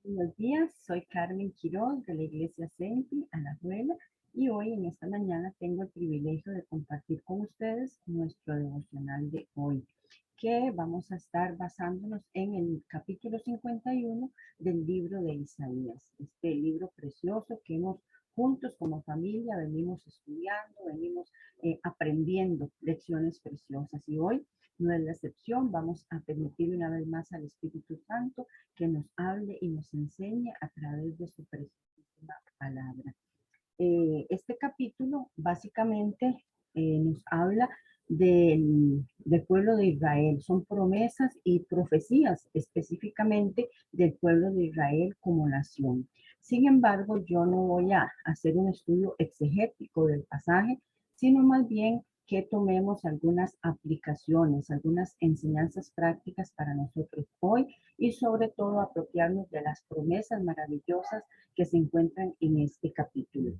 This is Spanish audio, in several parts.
Buenos días, soy Carmen Quiroz de la Iglesia Senti, Alajuela, y hoy en esta mañana tengo el privilegio de compartir con ustedes nuestro devocional de hoy, que vamos a estar basándonos en el capítulo 51 del libro de Isaías, este libro precioso que hemos juntos como familia venimos estudiando, venimos aprendiendo lecciones preciosas, y hoy no es la excepción. Vamos a permitir una vez más al Espíritu Santo que nos hable y nos enseñe a través de su preciosa palabra. Este capítulo básicamente nos habla del pueblo de Israel. Son promesas y profecías específicamente del pueblo de Israel como nación. Sin embargo, yo no voy a hacer un estudio exegético del pasaje, sino más bien que tomemos algunas aplicaciones, algunas enseñanzas prácticas para nosotros hoy, y sobre todo apropiarnos de las promesas maravillosas que se encuentran en este capítulo.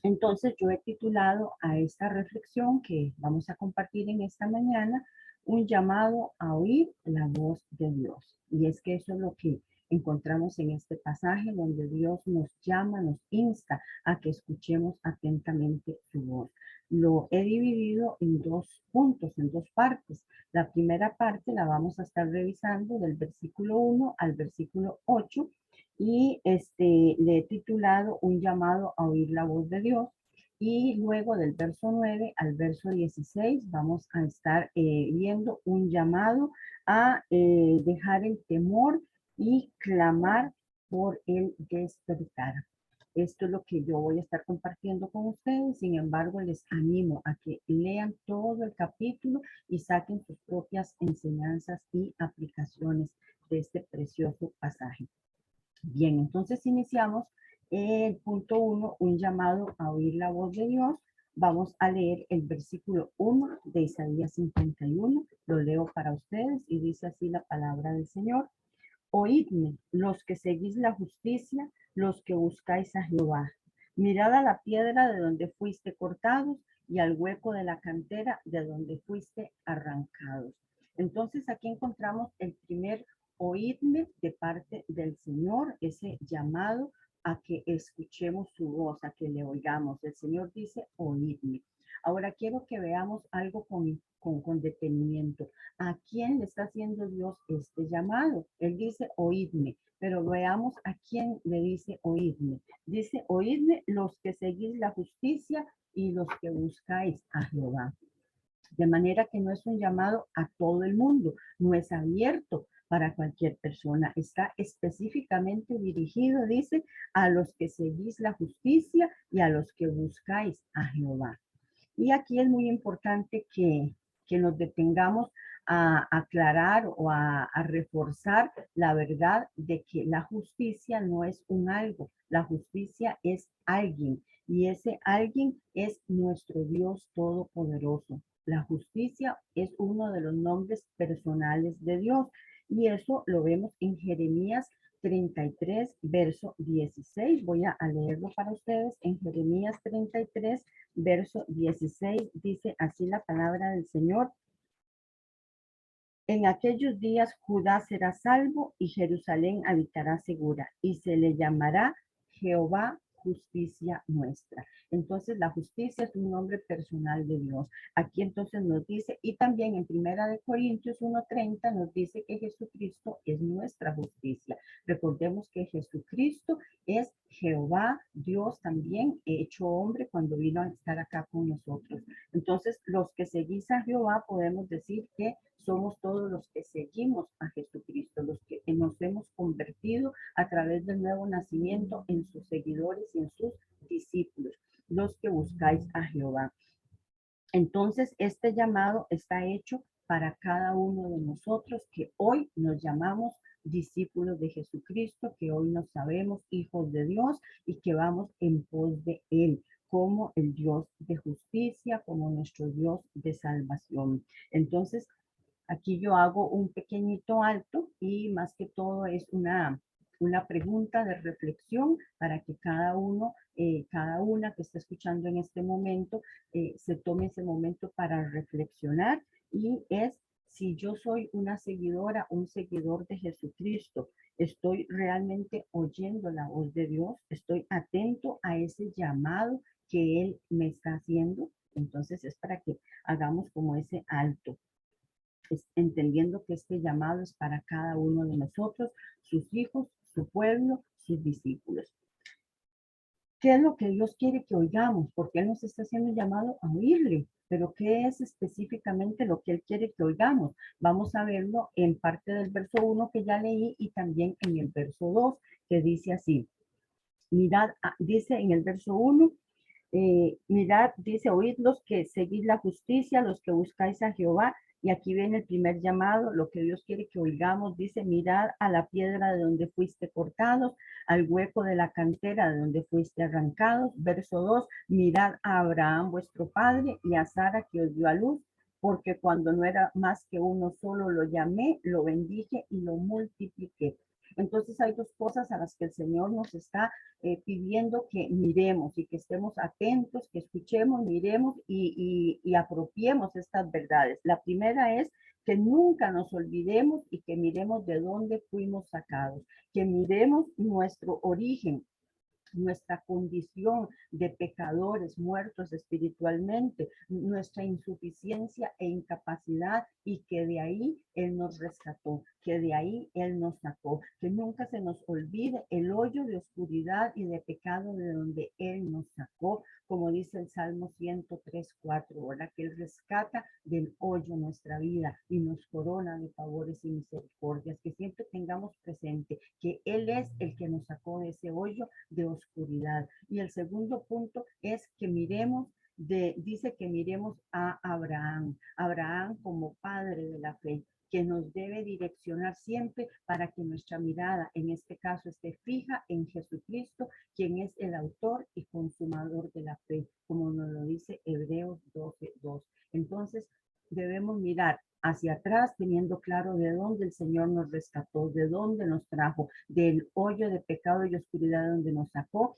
Entonces yo he titulado a esta reflexión que vamos a compartir en esta mañana un llamado a oír la voz de Dios. Y es que eso es lo que encontramos en este pasaje, donde Dios nos llama, nos insta a que escuchemos atentamente su voz. Lo he dividido en dos puntos, en dos partes. La primera parte la vamos a estar revisando del versículo 1 al versículo 8, y le he titulado Un llamado a oír la voz de Dios. Y luego del verso 9 al verso 16 vamos a estar viendo un llamado a dejar el temor y clamar por el despertar. Esto es lo que yo voy a estar compartiendo con ustedes. Sin embargo, les animo a que lean todo el capítulo y saquen sus propias enseñanzas y aplicaciones de este precioso pasaje. Bien, entonces iniciamos el punto 1, un llamado a oír la voz de Dios. Vamos a leer el versículo 1 de Isaías 51. Lo leo para ustedes y dice así la palabra del Señor. Oídme, los que seguís la justicia, los que buscáis a Jehová. Mirad a la piedra de donde fuiste cortados y al hueco de la cantera de donde fuiste arrancados. Entonces aquí encontramos el primer oídme de parte del Señor, ese llamado a que escuchemos su voz, a que le oigamos. El Señor dice, oídme. Ahora quiero que veamos algo con detenimiento. ¿A quién le está haciendo Dios este llamado? Él dice, oídme, pero veamos a quién le dice oídme. Dice, oídme los que seguís la justicia y los que buscáis a Jehová. De manera que no es un llamado a todo el mundo, no es abierto para cualquier persona, está específicamente dirigido, dice, a los que seguís la justicia y a los que buscáis a Jehová. Y aquí es muy importante que nos detengamos a aclarar o a reforzar la verdad de que la justicia no es un algo, la justicia es alguien, y ese alguien es nuestro Dios Todopoderoso. La justicia es uno de los nombres personales de Dios, y eso lo vemos en Jeremías 33, verso 16. Voy a leerlo para ustedes. En Jeremías 33, verso 16, dice así la palabra del Señor. En aquellos días Judá será salvo y Jerusalén habitará segura, y se le llamará Jehová justicia nuestra. Entonces la justicia es un nombre personal de Dios. Aquí entonces nos dice, y también en Primera de Corintios 1:30 nos dice que Jesucristo es nuestra justicia. Recordemos que Jesucristo es Jehová, Dios también hecho hombre cuando vino a estar acá con nosotros. Entonces los que seguís a Jehová podemos decir que somos todos los que seguimos a Jesucristo, los que nos hemos convertido a través del nuevo nacimiento en sus seguidores y en sus discípulos, los que buscáis a Jehová. Entonces, este llamado está hecho para cada uno de nosotros que hoy nos llamamos discípulos de Jesucristo, que hoy nos sabemos hijos de Dios y que vamos en pos de Él, como el Dios de justicia, como nuestro Dios de salvación. Entonces, aquí yo hago un pequeñito alto y más que todo es una pregunta de reflexión para que cada uno, cada una que está escuchando en este momento, se tome ese momento para reflexionar, y es si yo soy una seguidora, un seguidor de Jesucristo, estoy realmente oyendo la voz de Dios, estoy atento a ese llamado que Él me está haciendo. Entonces es para que hagamos como ese alto, entendiendo que este llamado es para cada uno de nosotros, sus hijos, su pueblo, sus discípulos. ¿Qué es lo que Dios quiere que oigamos? Porque Él nos está haciendo un llamado a oírle. Pero ¿qué es específicamente lo que Él quiere que oigamos? Vamos a verlo en parte del verso 1 que ya leí y también en el verso 2 que dice así. Mirad, dice en el verso 1, mirad, dice, oíd los que seguís la justicia, los que buscáis a Jehová. Y aquí viene el primer llamado, lo que Dios quiere que oigamos. Dice, mirad a la piedra de donde fuiste cortados, al hueco de la cantera de donde fuiste arrancados. Verso 2, mirad a Abraham vuestro padre y a Sara que os dio a luz, porque cuando no era más que uno solo lo llamé, lo bendije y lo multipliqué. Entonces hay dos cosas a las que el Señor nos está pidiendo que miremos y que estemos atentos, que escuchemos, miremos y apropiemos estas verdades. La primera es que nunca nos olvidemos y que miremos de dónde fuimos sacados, que miremos nuestro origen, nuestra condición de pecadores muertos espiritualmente, nuestra insuficiencia e incapacidad, y que de ahí Él nos rescató, que de ahí Él nos sacó, que nunca se nos olvide el hoyo de oscuridad y de pecado de donde Él nos sacó, como dice el Salmo 103:4, ¿verdad? Que Él rescata del hoyo nuestra vida y nos corona de favores y misericordias, que siempre tengamos presente que Él es el que nos sacó de ese hoyo de oscuridad. Y el segundo punto es que miremos dice que miremos a Abraham, Abraham como padre de la fe, que nos debe direccionar siempre para que nuestra mirada, en este caso, esté fija en Jesucristo, quien es el autor y consumador de la fe, como nos lo dice Hebreos 12:2. Entonces, debemos mirar hacia atrás, teniendo claro de dónde el Señor nos rescató, de dónde nos trajo, del hoyo de pecado y oscuridad donde nos sacó.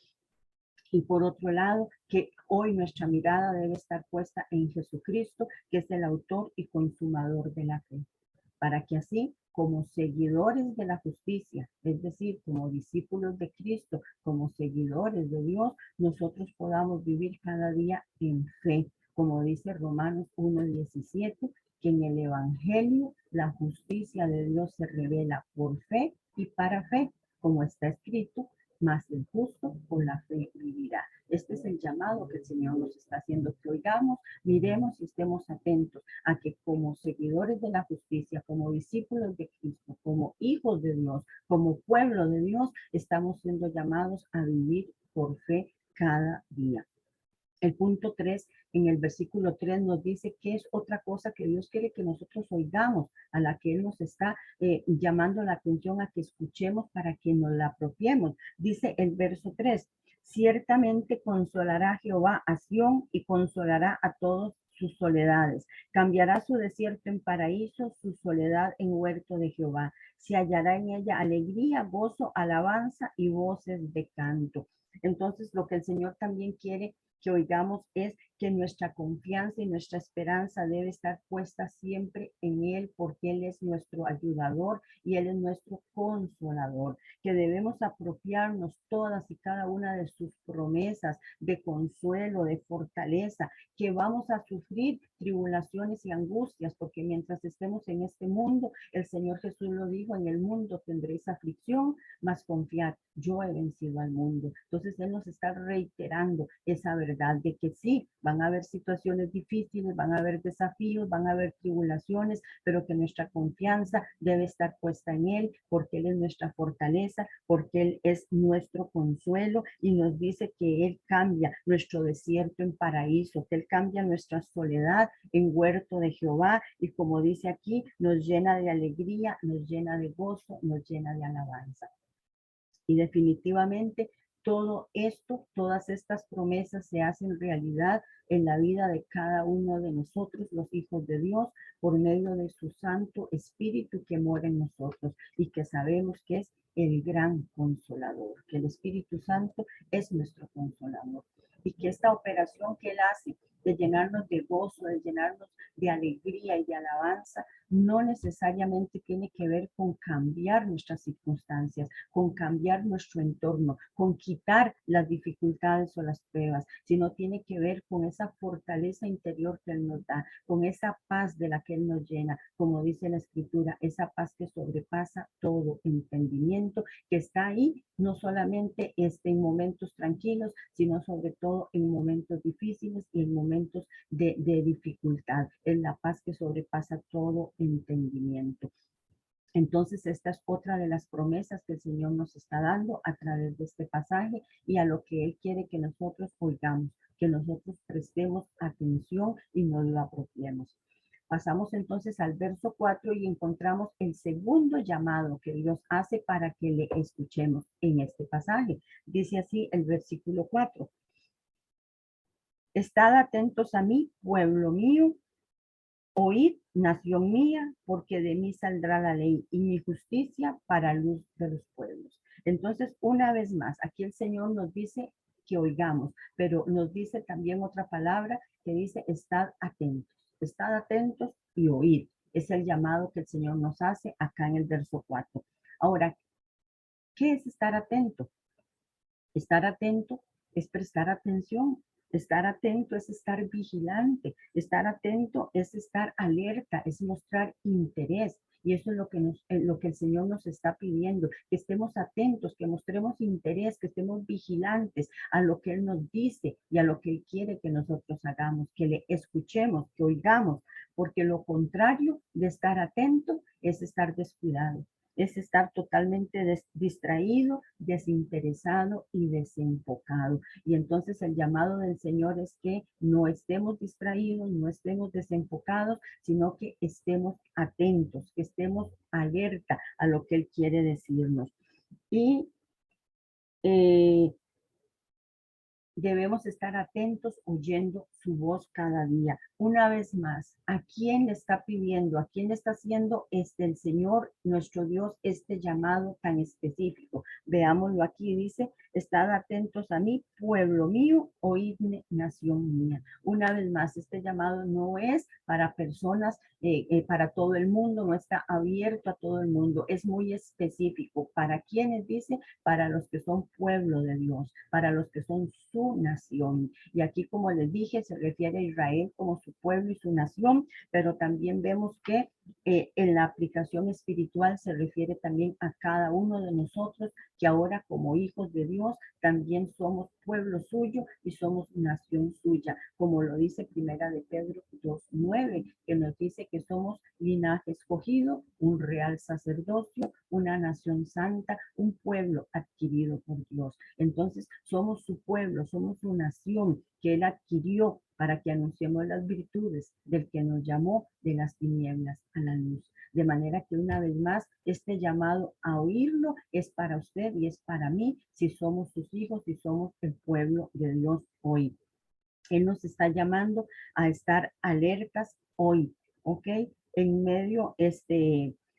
Y por otro lado, que hoy nuestra mirada debe estar puesta en Jesucristo, que es el autor y consumador de la fe, para que así, como seguidores de la justicia, es decir, como discípulos de Cristo, como seguidores de Dios, nosotros podamos vivir cada día en fe, como dice Romanos 1:17, que en el Evangelio la justicia de Dios se revela por fe y para fe, como está escrito, mas el justo por la fe vivirá. Este es el llamado que el Señor nos está haciendo, que oigamos, miremos y estemos atentos a que como seguidores de la justicia, como discípulos de Cristo, como hijos de Dios, como pueblo de Dios, estamos siendo llamados a vivir por fe cada día. El punto 3, en el versículo 3 nos dice que es otra cosa que Dios quiere que nosotros oigamos, a la que Él nos está llamando la atención a que escuchemos para que nos la apropiemos. Dice el verso 3, ciertamente consolará Jehová a Sión y consolará a todos sus soledades. Cambiará su desierto en paraíso, su soledad en huerto de Jehová. Se hallará en ella alegría, gozo, alabanza y voces de canto. Entonces, lo que el Señor también quiere que oigamos es que nuestra confianza y nuestra esperanza debe estar puesta siempre en Él, porque Él es nuestro ayudador y Él es nuestro consolador, que debemos apropiarnos todas y cada una de sus promesas de consuelo, de fortaleza, que vamos a sufrir tribulaciones y angustias, porque mientras estemos en este mundo, el Señor Jesús lo dijo, en el mundo tendréis aflicción, mas confiad, yo he vencido al mundo. Entonces Él nos está reiterando esa verdad de que sí, van a haber situaciones difíciles, van a haber desafíos, van a haber tribulaciones, pero que nuestra confianza debe estar puesta en Él, porque Él es nuestra fortaleza, porque Él es nuestro consuelo, y nos dice que Él cambia nuestro desierto en paraíso, que Él cambia nuestra soledad en huerto de Jehová, y como dice aquí, nos llena de alegría, nos llena de gozo, nos llena de alabanza. Y definitivamente todo esto, todas estas promesas se hacen realidad en la vida de cada uno de nosotros, los hijos de Dios, por medio de su Santo Espíritu que mora en nosotros y que sabemos que es el gran consolador, que el Espíritu Santo es nuestro consolador y que esta operación que Él hace de llenarnos de gozo, de llenarnos de alegría y de alabanza, no necesariamente tiene que ver con cambiar nuestras circunstancias, con cambiar nuestro entorno, con quitar las dificultades o las pruebas, sino tiene que ver con esa fortaleza interior que Él nos da, con esa paz de la que Él nos llena, como dice la Escritura, esa paz que sobrepasa todo entendimiento, que está ahí no solamente en momentos tranquilos, sino sobre todo en momentos difíciles y en momentos de dificultad. Es la paz que sobrepasa todo entendimiento. Entonces, esta es otra de las promesas que el Señor nos está dando a través de este pasaje y a lo que Él quiere que nosotros oigamos, que nosotros prestemos atención y no lo apropiemos. Pasamos entonces al verso 4 y encontramos el segundo llamado que Dios hace para que le escuchemos en este pasaje. Dice así el versículo 4. Estad atentos a mí, pueblo mío, oíd, nación mía, porque de mí saldrá la ley y mi justicia para luz de los pueblos. Entonces, una vez más, aquí el Señor nos dice que oigamos, pero nos dice también otra palabra que dice, estad atentos y oíd. Es el llamado que el Señor nos hace acá en el verso 4. Ahora, ¿qué es estar atento? Estar atento es prestar atención. Estar atento es estar vigilante. Estar atento es estar alerta, es mostrar interés. Y eso es lo que el Señor nos está pidiendo, que estemos atentos, que mostremos interés, que estemos vigilantes a lo que Él nos dice y a lo que Él quiere que nosotros hagamos, que le escuchemos, que oigamos, porque lo contrario de estar atento es estar descuidado, es estar totalmente distraído, desinteresado y desenfocado. Y entonces el llamado del Señor es que no estemos distraídos, no estemos desenfocados, sino que estemos atentos, que estemos alerta a lo que Él quiere decirnos. Y eh, debemos estar atentos oyendo su voz cada día. Una vez más, ¿a quién le está pidiendo? ¿A quién le está haciendo el Señor, nuestro Dios, este llamado tan específico? Veámoslo aquí, dice, estad atentos a mí, pueblo mío, oídme, nación mía. Una vez más, este llamado no es para personas, para todo el mundo, no está abierto a todo el mundo, es muy específico. ¿Para quiénes dice? Para los que son pueblo de Dios, para los que son su nación. Y aquí, como les dije, se refiere a Israel como su pueblo y su nación, pero también vemos que en la aplicación espiritual se refiere también a cada uno de nosotros, que ahora como hijos de Dios también somos pueblo suyo y somos nación suya, como lo dice Primera de Pedro 2:9, que nos dice que somos linaje escogido, un real sacerdocio, una nación santa, un pueblo adquirido por Dios. Entonces somos su pueblo, somos su nación que Él adquirió para que anunciemos las virtudes del que nos llamó de las tinieblas a la luz. De manera que una vez más, este llamado a oírlo es para usted y es para mí, si somos sus hijos, si somos el pueblo de Dios hoy. Él nos está llamando a estar alertas hoy, ¿ok? En medio,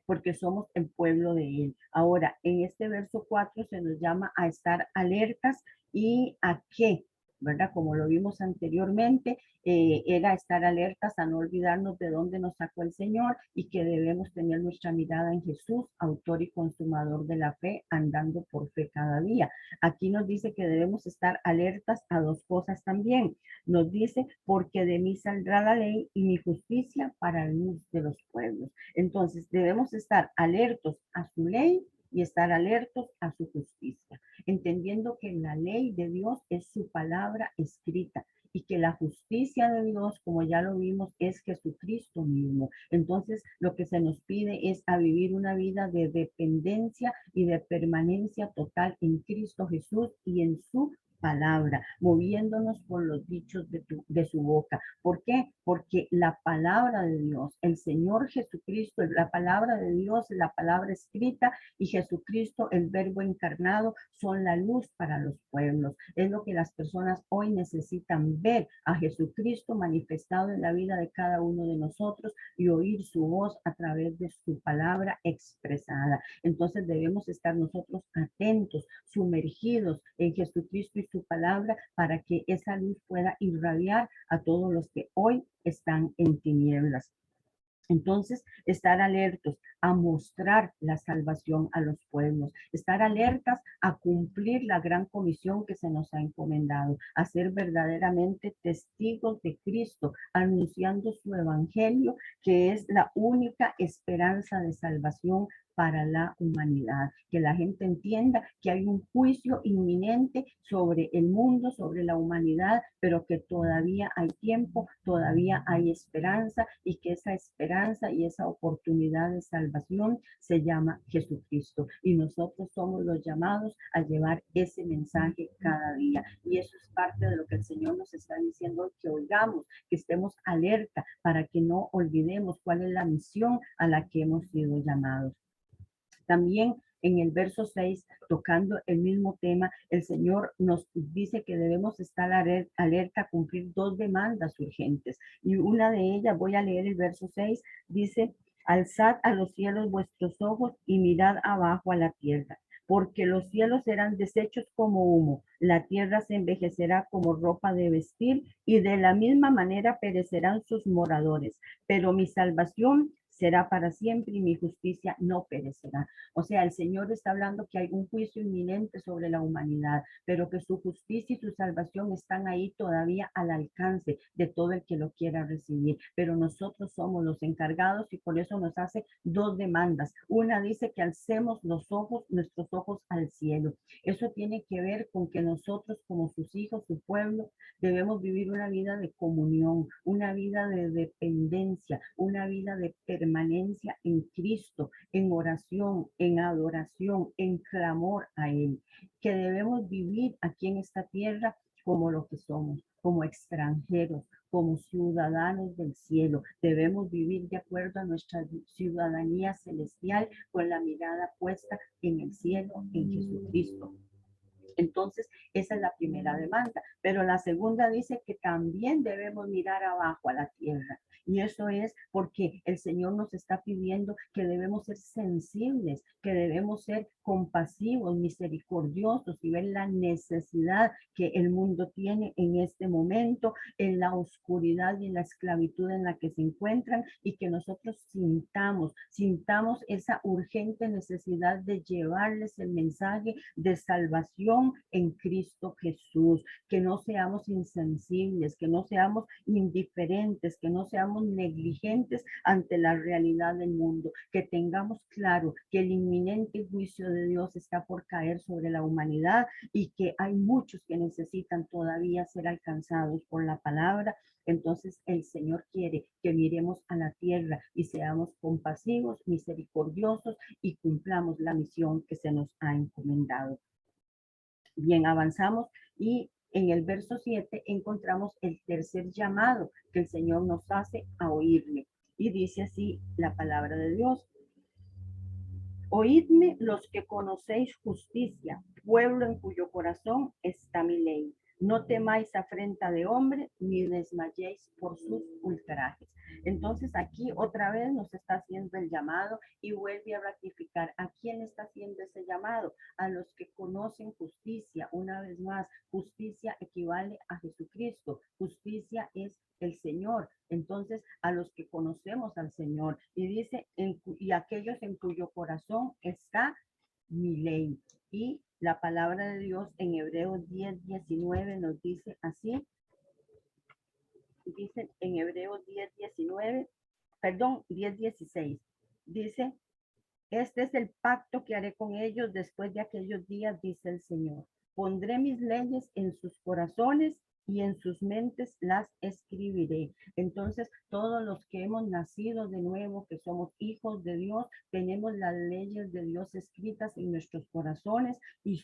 porque somos el pueblo de Él. Ahora, en este verso 4 se nos llama a estar alertas y a qué, ¿verdad? Como lo vimos anteriormente, era estar alertas a no olvidarnos de dónde nos sacó el Señor y que debemos tener nuestra mirada en Jesús, autor y consumador de la fe, andando por fe cada día. Aquí nos dice que debemos estar alertas a dos cosas también. Nos dice, porque de mí saldrá la ley y mi justicia para la luz de los pueblos. Entonces debemos estar alertos a su ley y estar alertos a su justicia, entendiendo que la ley de Dios es su palabra escrita y que la justicia de Dios, como ya lo vimos, es Jesucristo mismo. Entonces, lo que se nos pide es a vivir una vida de dependencia y de permanencia total en Cristo Jesús y en su palabra, moviéndonos por los dichos de su boca. ¿Por qué? Porque la palabra de Dios, el Señor Jesucristo, la palabra de Dios, la palabra escrita y Jesucristo, el verbo encarnado, son la luz para los pueblos. Es lo que las personas hoy necesitan ver, a Jesucristo manifestado en la vida de cada uno de nosotros y oír su voz a través de su palabra expresada. Entonces debemos estar nosotros atentos, sumergidos en Jesucristo y su palabra para que esa luz pueda irradiar a todos los que hoy están en tinieblas. Entonces, estar alertos a mostrar la salvación a los pueblos, estar alertas a cumplir la gran comisión que se nos ha encomendado, a ser verdaderamente testigos de Cristo, anunciando su evangelio, que es la única esperanza de salvación para la humanidad, que la gente entienda que hay un juicio inminente sobre el mundo, sobre la humanidad, pero que todavía hay tiempo, todavía hay esperanza y que esa esperanza y esa oportunidad de salvación se llama Jesucristo. Y nosotros somos los llamados a llevar ese mensaje cada día. Y eso es parte de lo que el Señor nos está diciendo, que oigamos, que estemos alerta para que no olvidemos cuál es la misión a la que hemos sido llamados. También en el verso 6, tocando el mismo tema, el Señor nos dice que debemos estar alerta a cumplir dos demandas urgentes. Y una de ellas, voy a leer el verso 6, dice, alzad a los cielos vuestros ojos y mirad abajo a la tierra, porque los cielos serán deshechos como humo, la tierra se envejecerá como ropa de vestir y de la misma manera perecerán sus moradores. Pero mi salvación será para siempre y mi justicia no perecerá. O sea, el Señor está hablando que hay un juicio inminente sobre la humanidad, pero que su justicia y su salvación están ahí todavía al alcance de todo el que lo quiera recibir. Pero nosotros somos los encargados y por eso nos hace dos demandas. Una dice que alcemos los ojos, nuestros ojos al cielo. Eso tiene que ver con que nosotros como sus hijos, su pueblo, debemos vivir una vida de comunión, una vida de dependencia, una vida de permanencia en Cristo, en oración, en adoración, en clamor a Él, que debemos vivir aquí en esta tierra como lo que somos, como extranjeros, como ciudadanos del cielo. Debemos vivir de acuerdo a nuestra ciudadanía celestial con la mirada puesta en el cielo, en Jesucristo. Entonces, esa es la primera demanda. Pero la segunda dice que también debemos mirar abajo a la tierra. Y eso es porque el Señor nos está pidiendo que debemos ser sensibles, que debemos ser compasivos, misericordiosos y ver la necesidad que el mundo tiene en este momento, en la oscuridad y en la esclavitud en la que se encuentran y que nosotros sintamos esa urgente necesidad de llevarles el mensaje de salvación en Cristo Jesús, que no seamos insensibles, que no seamos indiferentes, que no seamos negligentes ante la realidad del mundo, que tengamos claro que el inminente juicio de Dios está por caer sobre la humanidad y que hay muchos que necesitan todavía ser alcanzados por la palabra. Entonces el Señor quiere que miremos a la tierra y seamos compasivos, misericordiosos y cumplamos la misión que se nos ha encomendado. Bien, avanzamos y en el verso 7 encontramos el tercer llamado que el Señor nos hace a oírle. Y dice así la palabra de Dios. Oídme los que conocéis justicia, pueblo en cuyo corazón está mi ley. No temáis afrenta de hombre, ni desmayéis por sus ultrajes. Entonces aquí otra vez nos está haciendo el llamado y vuelve a ratificar a quién está haciendo ese llamado, a los que conocen justicia. Una vez más, justicia equivale a Jesucristo, justicia es el Señor. Entonces, a los que conocemos al Señor, y dice, y aquellos en cuyo corazón está mi ley. Y la palabra de Dios en Hebreos 10:19 nos dice así, dice en Hebreos 10:19, perdón, 10:16, dice, este es el pacto que haré con ellos después de aquellos días, dice el Señor. Pondré mis leyes en sus corazones y en sus mentes las escribiré. Entonces, todos los que hemos nacido de nuevo, que somos hijos de Dios, tenemos las leyes de Dios escritas en nuestros corazones y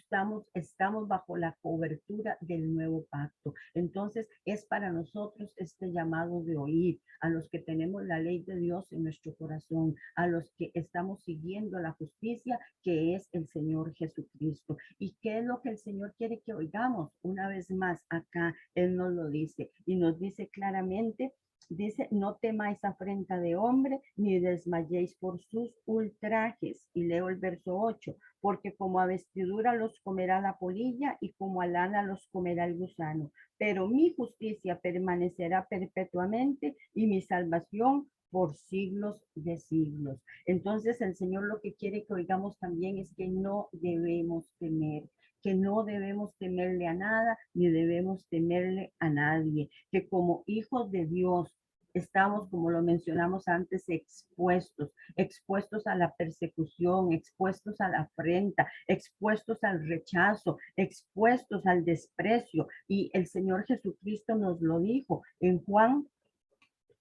estamos bajo la cobertura del nuevo pacto. Entonces, es para nosotros este llamado de oír, a los que tenemos la ley de Dios en nuestro corazón, a los que estamos siguiendo la justicia que es el Señor Jesucristo. ¿Y qué es lo que el Señor quiere que oigamos? Una vez más, acá Él nos lo dice y nos dice claramente Dice, no temáis afrenta de hombre, ni desmayéis por sus ultrajes. Y leo el verso 8, porque como a vestidura los comerá la polilla y como a lana los comerá el gusano. Pero mi justicia permanecerá perpetuamente y mi salvación por siglos de siglos. Entonces el Señor lo que quiere que oigamos también es que no debemos temer, que no debemos temerle a nada, ni debemos temerle a nadie, que como hijos de Dios estamos, como lo mencionamos antes, expuestos a la persecución, expuestos a la afrenta, expuestos al rechazo, expuestos al desprecio. Y el Señor Jesucristo nos lo dijo en Juan,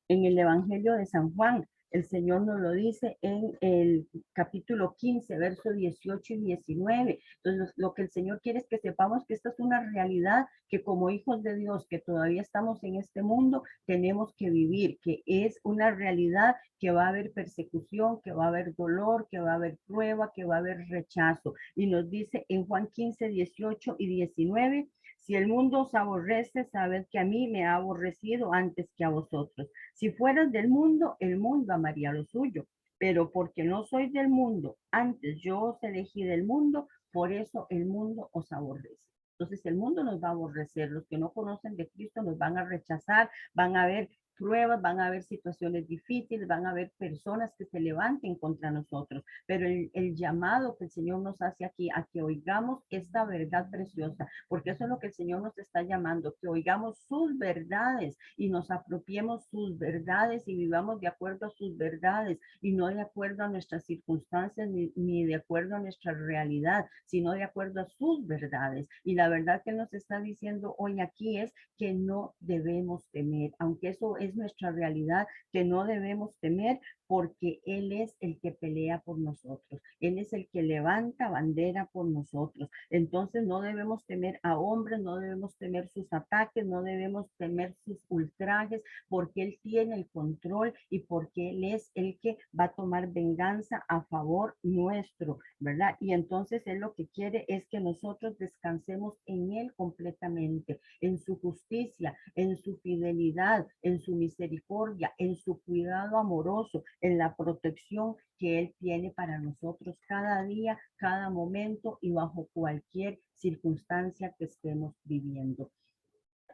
en el Evangelio de San Juan. El Señor nos lo dice en el capítulo 15, verso 18 y 19. Entonces, lo que el Señor quiere es que sepamos que esta es una realidad que como hijos de Dios, que todavía estamos en este mundo, tenemos que vivir, que es una realidad que va a haber persecución, que va a haber dolor, que va a haber prueba, que va a haber rechazo. Y nos dice en Juan 15, 18 y 19, si el mundo os aborrece, sabed que a mí me ha aborrecido antes que a vosotros. Si fueras del mundo, el mundo amaría lo suyo, pero porque no soy del mundo, antes yo os elegí del mundo, por eso el mundo os aborrece. Entonces el mundo nos va a aborrecer, los que no conocen de Cristo nos van a rechazar, van a ver pruebas, van a haber situaciones difíciles, van a haber personas que se levanten contra nosotros, pero el llamado que el Señor nos hace aquí a que oigamos esta verdad preciosa, porque eso es lo que el Señor nos está llamando, que oigamos sus verdades y nos apropiemos sus verdades y vivamos de acuerdo a sus verdades y no de acuerdo a nuestras circunstancias ni de acuerdo a nuestra realidad, sino de acuerdo a sus verdades. Y la verdad que nos está diciendo hoy aquí es que no debemos temer, aunque eso es nuestra realidad, que no debemos temer porque Él es el que pelea por nosotros. Él es el que levanta bandera por nosotros. Entonces no debemos temer a hombres, no debemos temer sus ataques, no debemos temer sus ultrajes, porque Él tiene el control y porque Él es el que va a tomar venganza a favor nuestro, ¿verdad? Y entonces Él lo que quiere es que nosotros descansemos en Él completamente, en su justicia, en su fidelidad, en su misericordia, en su cuidado amoroso, en la protección que Él tiene para nosotros cada día, cada momento y bajo cualquier circunstancia que estemos viviendo.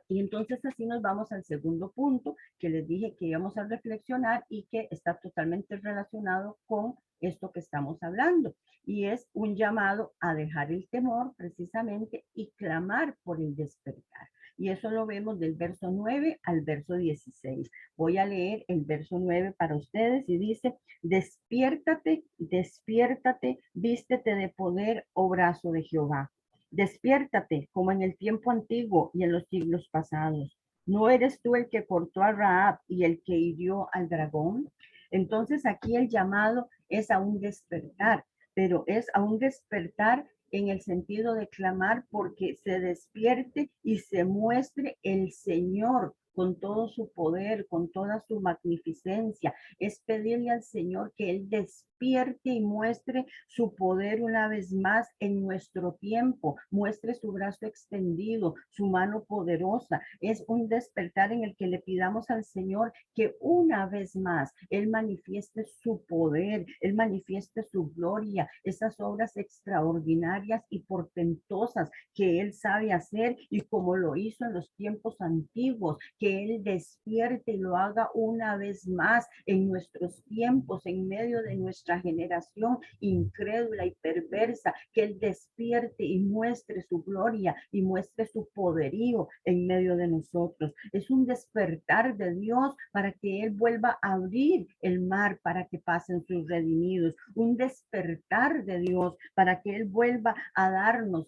Y entonces así nos vamos al segundo punto que les dije que íbamos a reflexionar y que está totalmente relacionado con esto que estamos hablando. Y es un llamado a dejar el temor precisamente y clamar por el despertar. Y eso lo vemos del verso 9 al verso 16. Voy a leer el verso 9 para ustedes y dice, despiértate, despiértate, vístete de poder, oh brazo de Jehová. Despiértate como en el tiempo antiguo y en los siglos pasados. ¿No eres tú el que cortó a Rahab y el que hirió al dragón? Entonces aquí el llamado es a un despertar, pero es a un despertar en el sentido de clamar porque se despierte y se muestre el Señor con todo su poder, con toda su magnificencia. Es pedirle al Señor que Él despierte y muestre su poder una vez más en nuestro tiempo, muestre su brazo extendido, su mano poderosa. Es un despertar en el que le pidamos al Señor que una vez más Él manifieste su poder, Él manifieste su gloria, esas obras extraordinarias y portentosas que Él sabe hacer y como lo hizo en los tiempos antiguos, que Él despierte y lo haga una vez más en nuestros tiempos, en medio de nuestra generación incrédula y perversa, que Él despierte y muestre su gloria y muestre su poderío en medio de nosotros. Es un despertar de Dios para que Él vuelva a abrir el mar para que pasen sus redimidos, un despertar de Dios para que Él vuelva a darnos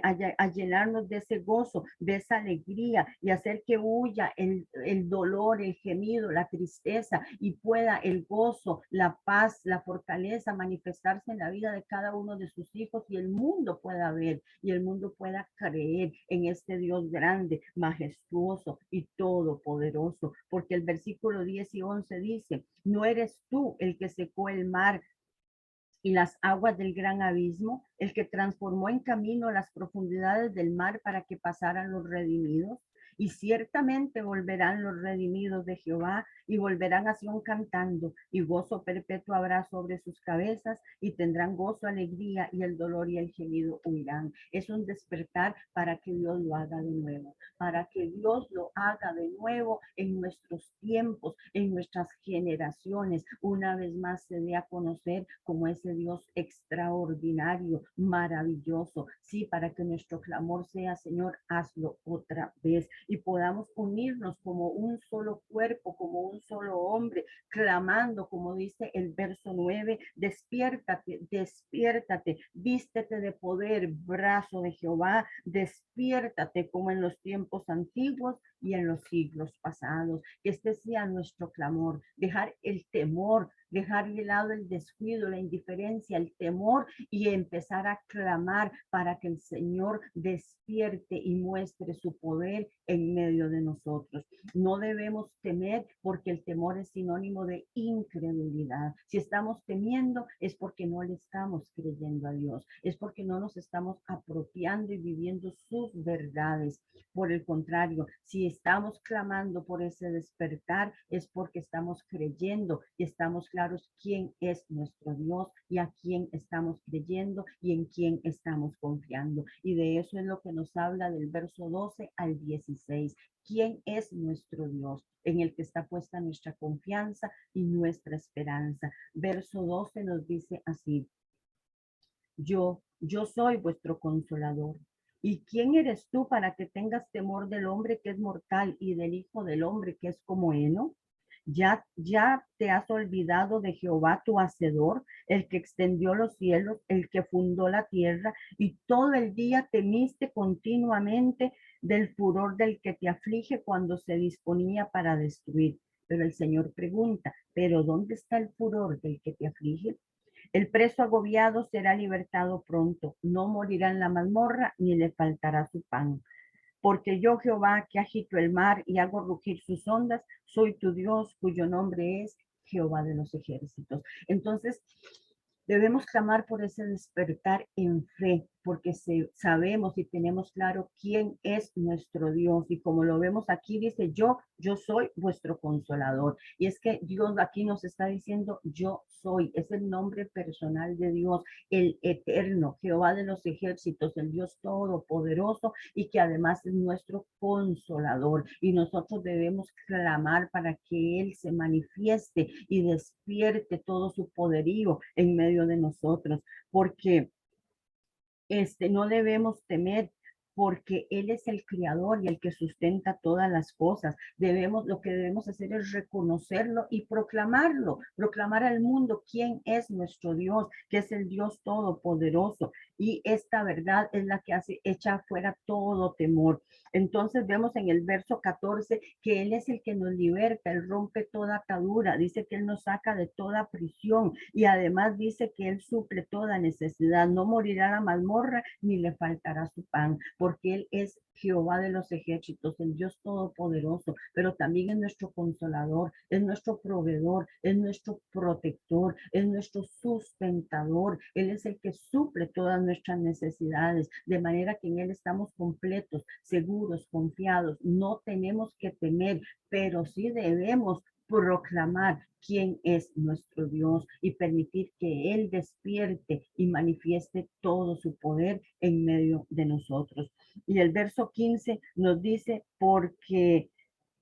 a llenarnos de ese gozo, de esa alegría y hacer que huya el dolor, el gemido, la tristeza y pueda el gozo, la paz, la fortaleza manifestarse en la vida de cada uno de sus hijos y el mundo pueda ver y el mundo pueda creer en este Dios grande, majestuoso y todopoderoso, porque el versículo 10 y 11 dice, no eres tú el que secó el mar y las aguas del gran abismo, el que transformó en camino las profundidades del mar para que pasaran los redimidos. y ciertamente volverán los redimidos de Jehová y volverán a Sión cantando, y gozo perpetuo habrá sobre sus cabezas, y tendrán gozo, alegría, y el dolor y el gemido huirán. Es un despertar para que Dios lo haga de nuevo, para que Dios lo haga de nuevo en nuestros tiempos, en nuestras generaciones. Una vez más se dé a conocer como ese Dios extraordinario, maravilloso. Sí, para que nuestro clamor sea, Señor, hazlo otra vez y podamos unirnos como un solo cuerpo, como un solo hombre, clamando, como dice el verso 9, despiértate, despiértate, vístete de poder, brazo de Jehová, despiértate como en los tiempos antiguos y en los siglos pasados. Que este sea nuestro clamor, dejar el temor, dejar de lado el descuido, la indiferencia, el temor y empezar a clamar para que el Señor despierte y muestre su poder en medio de nosotros. No debemos temer porque el temor es sinónimo de incredulidad. Si estamos temiendo es porque no le estamos creyendo a Dios, es porque no nos estamos apropiando y viviendo sus verdades. Por el contrario, si estamos clamando por ese despertar es porque estamos creyendo y estamos claros quién es nuestro Dios y a quién estamos creyendo y en quién estamos confiando. Y de eso es lo que nos habla del verso 12 al 16. ¿Quién es nuestro Dios? En el que está puesta nuestra confianza y nuestra esperanza. Verso 12 nos dice así: yo soy vuestro consolador. ¿Y quién eres tú para que tengas temor del hombre que es mortal y del hijo del hombre que es como heno? Ya te has olvidado de Jehová tu hacedor, el que extendió los cielos, el que fundó la tierra, y todo el día temiste continuamente del furor del que te aflige cuando se disponía para destruir. Pero el Señor pregunta, ¿pero dónde está el furor del que te aflige? El preso agobiado será libertado pronto, no morirá en la mazmorra ni le faltará su pan. Porque yo, Jehová, que agito el mar y hago rugir sus ondas, soy tu Dios, cuyo nombre es Jehová de los ejércitos. Entonces, debemos clamar por ese despertar en fe, porque sabemos y tenemos claro quién es nuestro Dios. Y como lo vemos aquí, dice, yo soy vuestro consolador. Y es que Dios aquí nos está diciendo, yo soy, es el nombre personal de Dios, el eterno, Jehová de los ejércitos, el Dios todopoderoso y que además es nuestro consolador. Y nosotros debemos clamar para que Él se manifieste y despierte todo su poderío en medio de nosotros, porque no debemos temer porque Él es el creador y el que sustenta todas las cosas. Lo que debemos hacer es reconocerlo y proclamarlo, proclamar al mundo quién es nuestro Dios, que es el Dios todopoderoso. Y esta verdad es la que echa fuera todo temor. Entonces vemos en el verso 14 que Él es el que nos liberta, Él rompe toda atadura, dice que Él nos saca de toda prisión y además dice que Él suple toda necesidad, no morirá la mazmorra ni le faltará su pan, porque Él es Jehová de los ejércitos, el Dios todopoderoso, pero también es nuestro consolador, es nuestro proveedor, es nuestro protector, es nuestro sustentador. Él es el que suple todas nuestras necesidades, de manera que en Él estamos completos, seguros, confiados. No tenemos que temer, pero sí debemos proclamar quién es nuestro Dios y permitir que Él despierte y manifieste todo su poder en medio de nosotros. Y el verso 15 nos dice, porque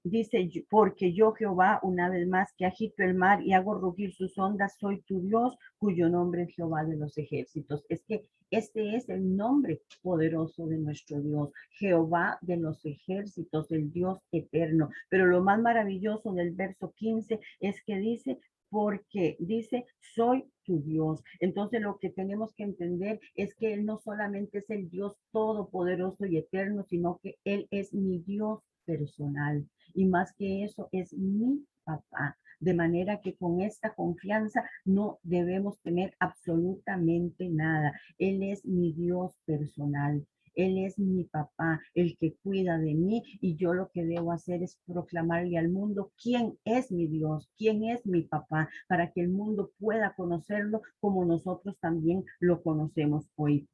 yo Jehová, una vez más, que agito el mar y hago rugir sus ondas, soy tu Dios, cuyo nombre es Jehová de los ejércitos. Es que este es el nombre poderoso de nuestro Dios, Jehová de los ejércitos, el Dios eterno. Pero lo más maravilloso del verso 15 es que dice, porque dice, soy tu Dios. Entonces lo que tenemos que entender es que Él no solamente es el Dios todopoderoso y eterno, sino que Él es mi Dios personal. Y más que eso, es mi papá. De manera que con esta confianza no debemos tener absolutamente nada. Él es mi Dios personal. Él es mi papá, el que cuida de mí y yo lo que debo hacer es proclamarle al mundo quién es mi Dios, quién es mi papá, para que el mundo pueda conocerlo como nosotros también lo conocemos hoy.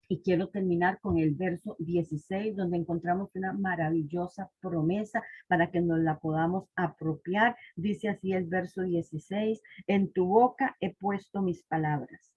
Y quiero terminar con el verso 16, donde encontramos una maravillosa promesa para que nos la podamos apropiar. Dice así el verso 16, en tu boca he puesto mis palabras.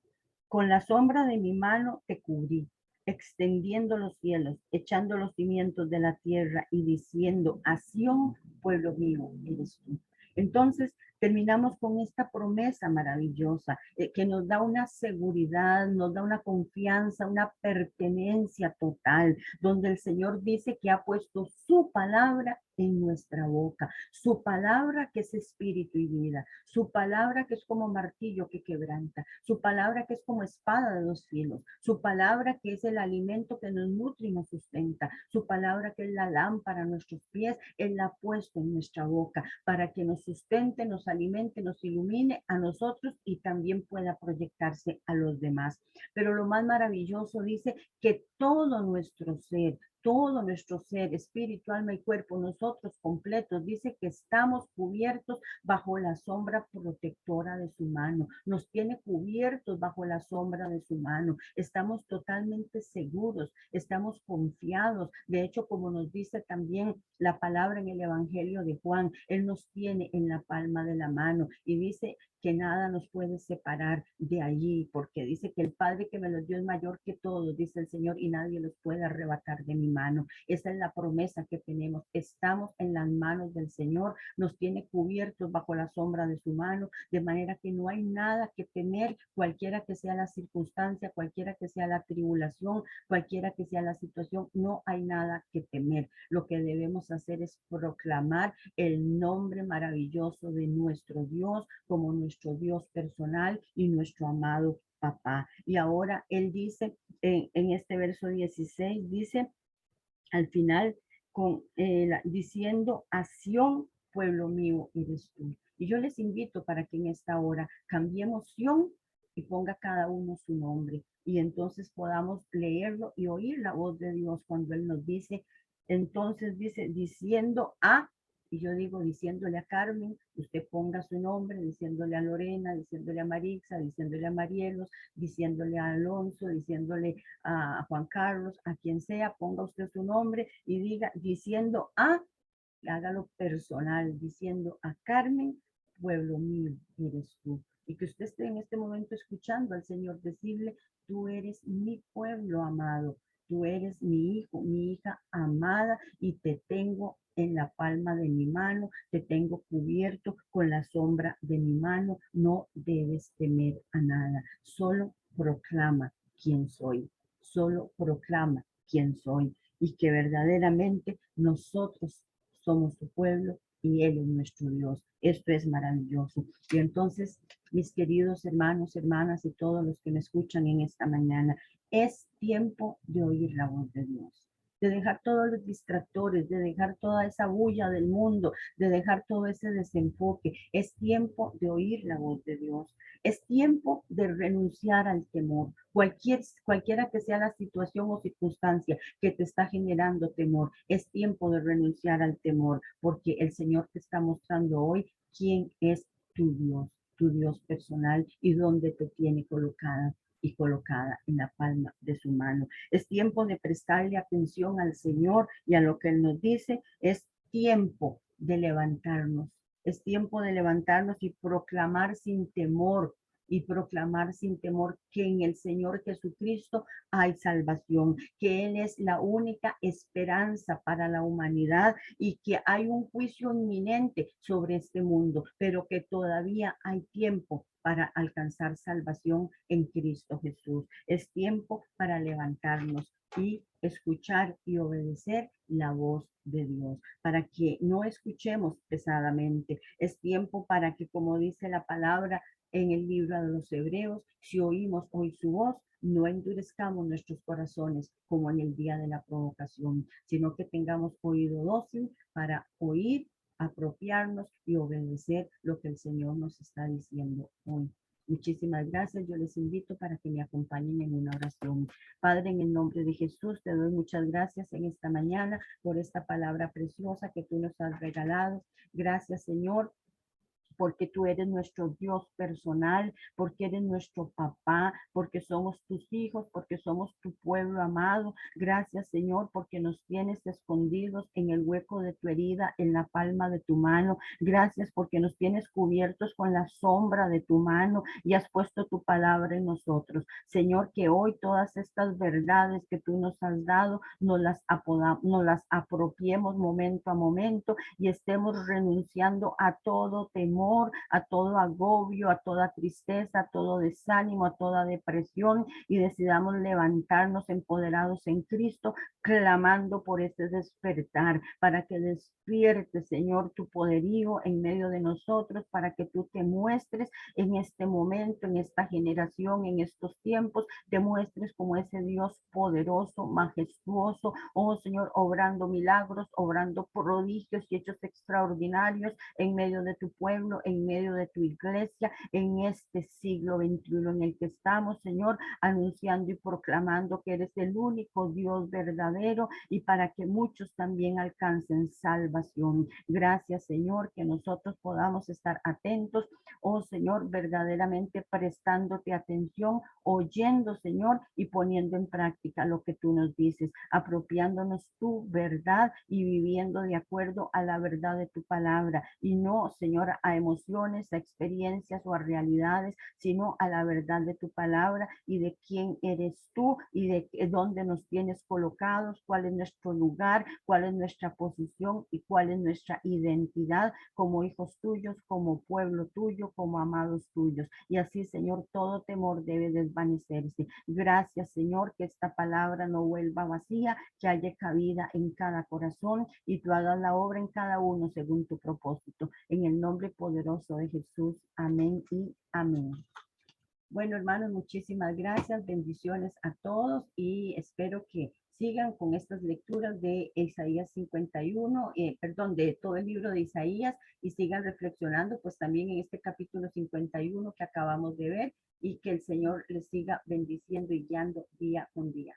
Con la sombra de mi mano te cubrí, extendiendo los cielos, echando los cimientos de la tierra y diciendo, a Sión, pueblo mío, eres tú. Entonces, terminamos con esta promesa maravillosa que nos da una seguridad, nos da una confianza, una pertenencia total, donde el Señor dice que ha puesto su palabra en nuestra boca, su palabra que es espíritu y vida, su palabra que es como martillo que quebranta, su palabra que es como espada de dos filos, su palabra que es el alimento que nos nutre y nos sustenta, su palabra que es la lámpara a nuestros pies, Él la ha puesto en nuestra boca para que nos sustente, nos alimente, nos ilumine a nosotros y también pueda proyectarse a los demás. Pero lo más maravilloso dice que todo nuestro ser, espíritu, alma y cuerpo, nosotros completos, dice que estamos cubiertos bajo la sombra protectora de su mano. Nos tiene cubiertos bajo la sombra de su mano. Estamos totalmente seguros, estamos confiados. De hecho, como nos dice también la palabra en el Evangelio de Juan, Él nos tiene en la palma de la mano y dice que nada nos puede separar de allí, porque dice que el Padre que me los dio es mayor que todos, dice el Señor, y nadie los puede arrebatar de mi mano. Esa es la promesa que tenemos. Estamos en las manos del Señor, nos tiene cubiertos bajo la sombra de su mano, de manera que no hay nada que temer, cualquiera que sea la circunstancia, cualquiera que sea la tribulación, cualquiera que sea la situación, no hay nada que temer. Lo que debemos hacer es proclamar el nombre maravilloso de nuestro Dios como nuestro Dios personal y nuestro amado papá. Y ahora él dice en este verso 16, dice al final, diciendo, a Sión, pueblo mío, eres tú. Y yo les invito para que en esta hora cambiemos Sión y ponga cada uno su nombre. Y entonces podamos leerlo y oír la voz de Dios cuando Él nos dice, entonces dice, diciendo a, y yo digo, diciéndole a Carmen, usted ponga su nombre, diciéndole a Lorena, diciéndole a Marixa, diciéndole a Marielos, diciéndole a Alonso, diciéndole a Juan Carlos, a quien sea, ponga usted su nombre y diga, diciendo a, hágalo personal, diciendo a Carmen, pueblo mío, eres tú. Y que usted esté en este momento escuchando al Señor decirle, tú eres mi pueblo amado, tú eres mi hijo, mi hija amada y te tengo en la palma de mi mano, te tengo cubierto con la sombra de mi mano, no debes temer a nada, solo proclama quién soy, solo proclama quién soy y que verdaderamente nosotros somos su pueblo y Él es nuestro Dios. Esto es maravilloso. Y entonces, mis queridos hermanos, hermanas y todos los que me escuchan en esta mañana, es tiempo de oír la voz de Dios, de dejar todos los distractores, de dejar toda esa bulla del mundo, de dejar todo ese desenfoque. Es tiempo de oír la voz de Dios. Es tiempo de renunciar al temor. Cualquiera que sea la situación o circunstancia que te está generando temor, es tiempo de renunciar al temor, porque el Señor te está mostrando hoy quién es tu Dios personal y dónde te tiene colocada y colocada en la palma de su mano. Es tiempo de prestarle atención al Señor y a lo que Él nos dice. Es tiempo de levantarnos. Es tiempo de levantarnos y proclamar sin temor que en el Señor Jesucristo hay salvación, que Él es la única esperanza para la humanidad y que hay un juicio inminente sobre este mundo, pero que todavía hay tiempo para alcanzar salvación en Cristo Jesús. Es tiempo para levantarnos y escuchar y obedecer la voz de Dios, para que no escuchemos pesadamente. Es tiempo para que, como dice la palabra en el libro de los Hebreos, si oímos hoy su voz, no endurezcamos nuestros corazones como en el día de la provocación, sino que tengamos oído dócil para oír, apropiarnos y obedecer lo que el Señor nos está diciendo hoy. Muchísimas gracias. Yo les invito para que me acompañen en una oración. Padre, en el nombre de Jesús, te doy muchas gracias en esta mañana por esta palabra preciosa que tú nos has regalado. Gracias, Señor, porque tú eres nuestro Dios personal, porque eres nuestro papá, porque somos tus hijos, porque somos tu pueblo amado. Gracias, Señor, porque nos tienes escondidos en el hueco de tu herida, en la palma de tu mano. Gracias porque nos tienes cubiertos con la sombra de tu mano y has puesto tu palabra en nosotros. Señor, que hoy todas estas verdades que tú nos has dado, nos las apropiemos momento a momento y estemos renunciando a todo temor, a todo agobio, a toda tristeza, a todo desánimo, a toda depresión y decidamos levantarnos empoderados en Cristo, clamando por este despertar, para que despierte, Señor, tu poderío en medio de nosotros, para que tú te muestres en este momento, en esta generación, en estos tiempos, te muestres como ese Dios poderoso, majestuoso, oh Señor, obrando milagros, obrando prodigios y hechos extraordinarios en medio de tu pueblo, en medio de tu iglesia, en este siglo XXI en el que estamos, Señor, anunciando y proclamando que eres el único Dios verdadero y para que muchos también alcancen salvación. Gracias, Señor, que nosotros podamos estar atentos, oh Señor, verdaderamente prestándote atención, oyendo, Señor, y poniendo en práctica lo que tú nos dices, apropiándonos tu verdad y viviendo de acuerdo a la verdad de tu palabra y no, Señor, a emociones, a experiencias o a realidades, sino a la verdad de tu palabra y de quién eres tú y de dónde nos tienes colocados, cuál es nuestro lugar, cuál es nuestra posición y cuál es nuestra identidad como hijos tuyos, como pueblo tuyo, como amados tuyos. Y así, Señor, todo temor debe desvanecerse. Gracias, Señor, que esta palabra no vuelva vacía, que haya cabida en cada corazón y tú hagas la obra en cada uno según tu propósito. En el nombre poderoso de Jesús. Amén y amén. Bueno, hermanos, muchísimas gracias. Bendiciones a todos y espero que sigan con estas lecturas de Isaías 51, perdón, de todo el libro de Isaías y sigan reflexionando pues también en este capítulo 51 que acabamos de ver y que el Señor les siga bendiciendo y guiando día con día.